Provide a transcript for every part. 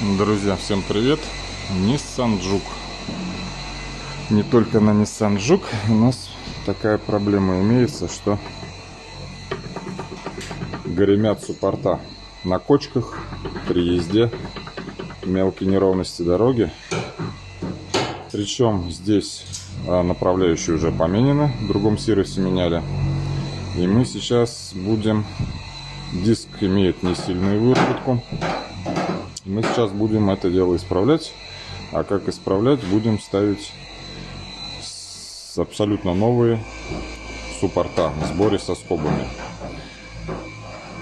Друзья, всем привет! Nissan Juke. Не только на Nissan Juke у нас такая проблема имеется, что гремят суппорта на кочках при езде, мелкие неровности дороги. Причем здесь направляющие уже поменены, в другом сервисе меняли. И мы сейчас будем... Диск имеет не сильную выработку. Мы сейчас будем это дело исправлять. А как исправлять? Будем ставить абсолютно новые суппорта в сборе со скобами.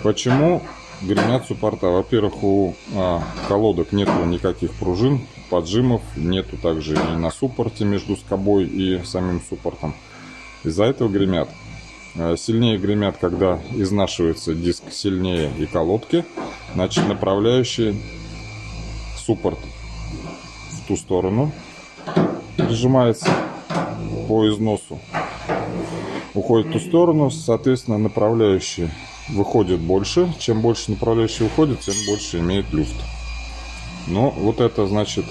Почему гремят суппорта? Во-первых, у колодок нету никаких пружин, поджимов, нету также и на суппорте между скобой и самим суппортом. Из-за этого гремят. Сильнее гремят, когда изнашивается диск сильнее и колодки. Значит, направляющие суппорт в ту сторону прижимается по износу, уходит в ту сторону, соответственно, направляющие выходят больше. Чем больше направляющие выходит, тем больше имеет люфт. Но вот это значит,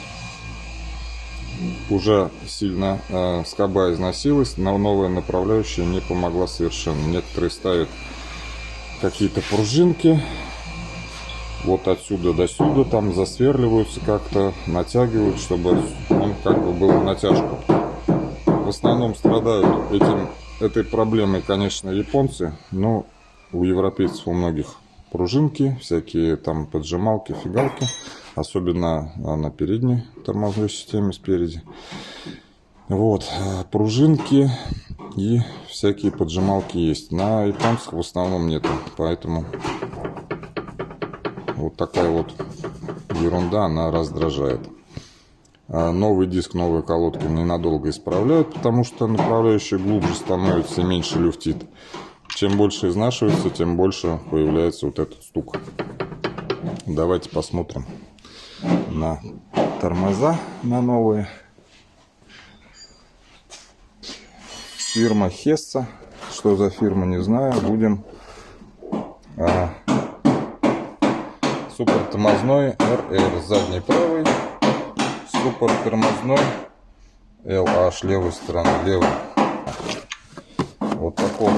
уже сильно скоба износилась, но новая направляющая не помогла совершенно. Некоторые ставят какие-то пружинки вот отсюда до сюда, там засверливаются как-то, натягивают, чтобы он как бы был в натяжку. В основном страдают этой проблемой, конечно, японцы, но у европейцев у многих пружинки, всякие там поджималки, фигалки, особенно на передней тормозной системе спереди. Вот, пружинки и всякие поджималки есть. На японцах в основном нету, поэтому вот такая вот ерунда, она раздражает. Новый диск, новые колодки ненадолго исправляют, потому что направляющая глубже становится и меньше люфтит. Чем больше изнашивается, тем больше появляется вот этот стук. Давайте посмотрим на тормоза, на новые. Фирма Hessa. Что за фирма, не знаю. Будем суппорт тормозной RR задний правый, суппорт тормозной LH левой стороны левый. Вот такой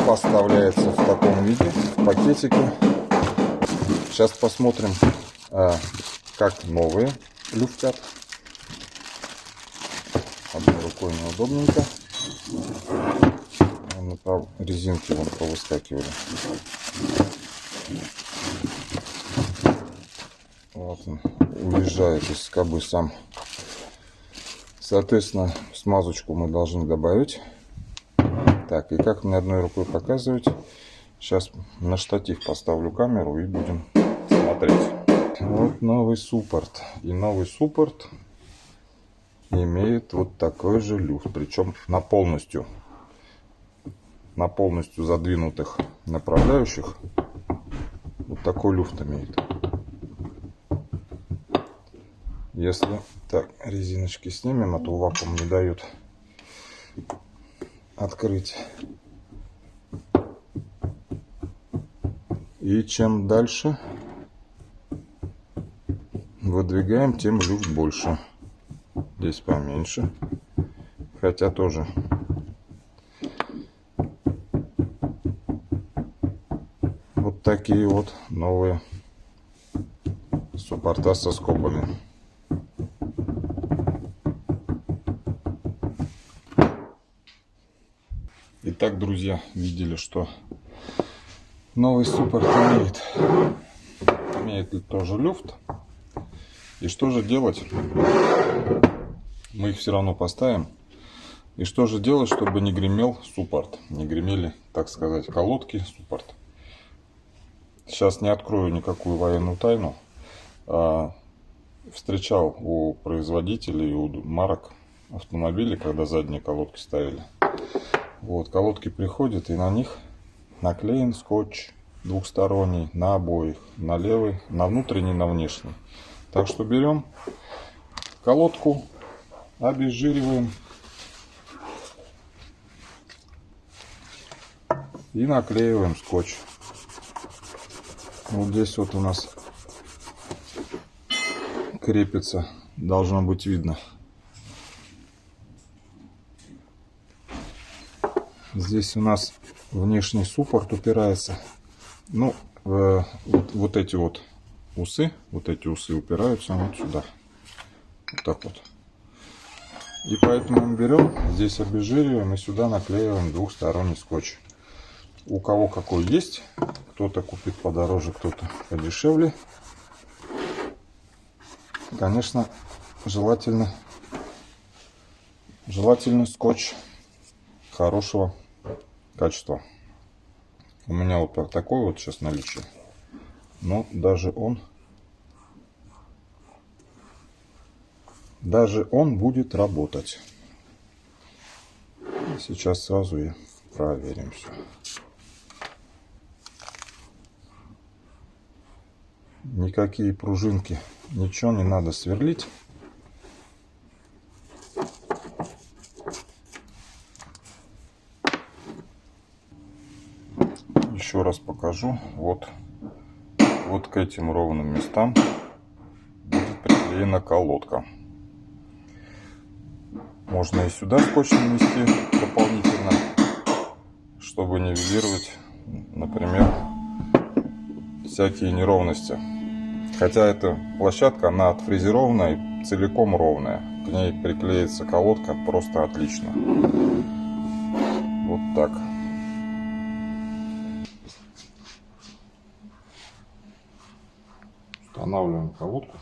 поставляется в таком виде, в пакетике. Сейчас посмотрим, как новые люфтят. Одной рукой неудобненько. Резинки вон повыскакивали. Вот он уезжает из скобы сам. Соответственно, смазочку мы должны добавить. Так, и как мне одной рукой показывать? Сейчас на штатив поставлю камеру и будем смотреть. Вот новый суппорт. И новый суппорт имеет вот такой же люфт. Причем на полностью задвинутых направляющих вот такой люфт имеет. Если так резиночки снимем, а то вакуум не дает открыть. И чем дальше выдвигаем, тем люфт больше. Здесь поменьше, хотя тоже вот такие вот новые суппорта со скобами. Итак, друзья, видели, что новый суппорт имеет тоже люфт. И что же делать? Мы их все равно поставим. И что же делать, чтобы не гремел суппорт? Не гремели, так сказать, колодки, суппорт. Сейчас не открою никакую военную тайну. Встречал у производителей, у марок автомобилей, когда задние колодки ставили. Вот, колодки приходят, и на них наклеен скотч двухсторонний на обоих, на левый, на внутренний, на внешний. Так что берем колодку, обезжириваем и наклеиваем скотч. Вот здесь вот у нас крепится, должно быть видно. Здесь у нас внешний суппорт упирается. Ну, вот эти вот усы упираются вот сюда. Вот так вот. И поэтому мы берем, здесь обезжириваем и сюда наклеиваем двухсторонний скотч. У кого какой есть, кто-то купит подороже, кто-то подешевле. Конечно, желательно скотч хорошего качества. У меня вот такой вот сейчас наличие. Но даже он будет работать. Сейчас сразу и проверим все. Никакие пружинки, ничего не надо сверлить. Еще раз покажу. Вот к этим ровным местам будет приклеена колодка. Можно и сюда скотч нанести дополнительно, чтобы нивелировать, например, всякие неровности. Хотя эта площадка, она отфрезерованная, целиком ровная. К ней приклеится колодка просто отлично. Вот так. Устанавливаем колодку.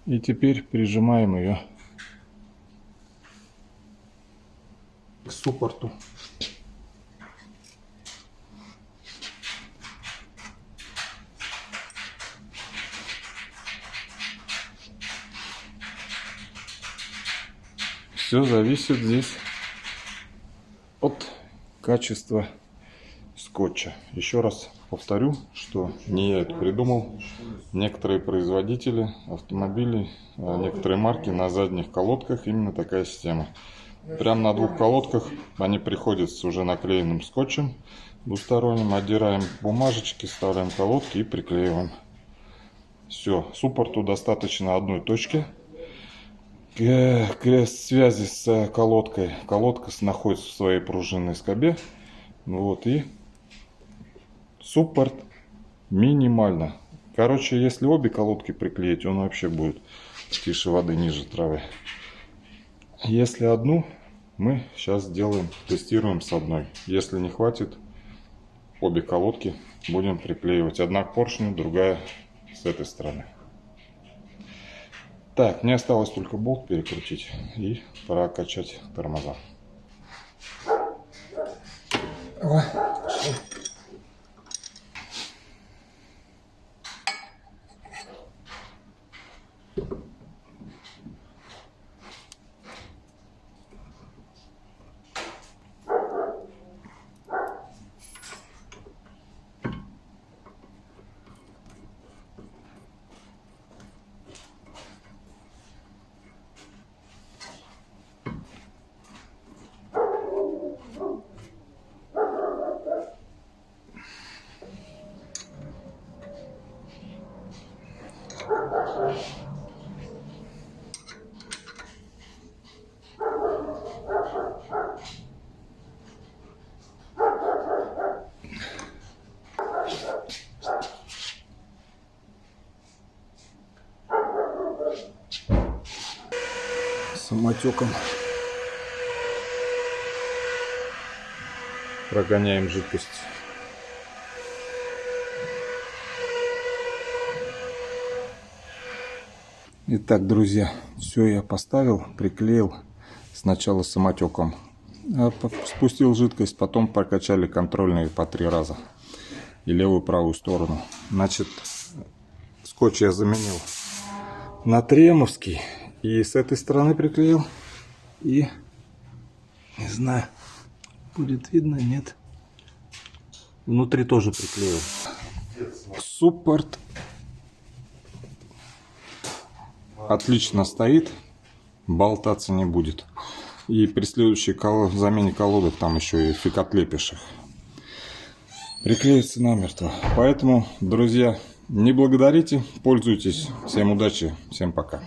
И теперь прижимаем ее к суппорту. Все зависит здесь от качества скотча. Еще раз повторю, что не я это придумал. Некоторые производители автомобилей, некоторые марки на задних колодках именно такая система. Прямо на двух колодках они приходят с уже наклеенным скотчем двусторонним. Отдираем бумажечки, вставляем колодки и приклеиваем. Все, суппорту достаточно одной точки. К связи с колодкой. Колодка находится в своей пружинной скобе. Вот, и суппорт минимально. Короче, если обе колодки приклеить, он вообще будет тише воды, ниже травы. Если одну, мы сейчас тестируем с одной. Если не хватит, обе колодки будем приклеивать. Одна к поршню, другая с этой стороны. Так, мне осталось только болт перекрутить и прокачать тормоза. самотеком. Прогоняем жидкость. Итак, друзья, все я поставил, приклеил сначала самотеком. Спустил жидкость, потом прокачали контрольные по 3 раза. И левую, и правую сторону. Значит, скотч я заменил на тремовский. И с этой стороны приклеил. И, не знаю, будет видно, нет. Внутри тоже приклеил. Суппорт отлично стоит. Болтаться не будет. И при следующей замене колодок там еще и фиг отлепишь их. Приклеится намертво. Поэтому, друзья, не благодарите, пользуйтесь. Всем удачи, всем пока.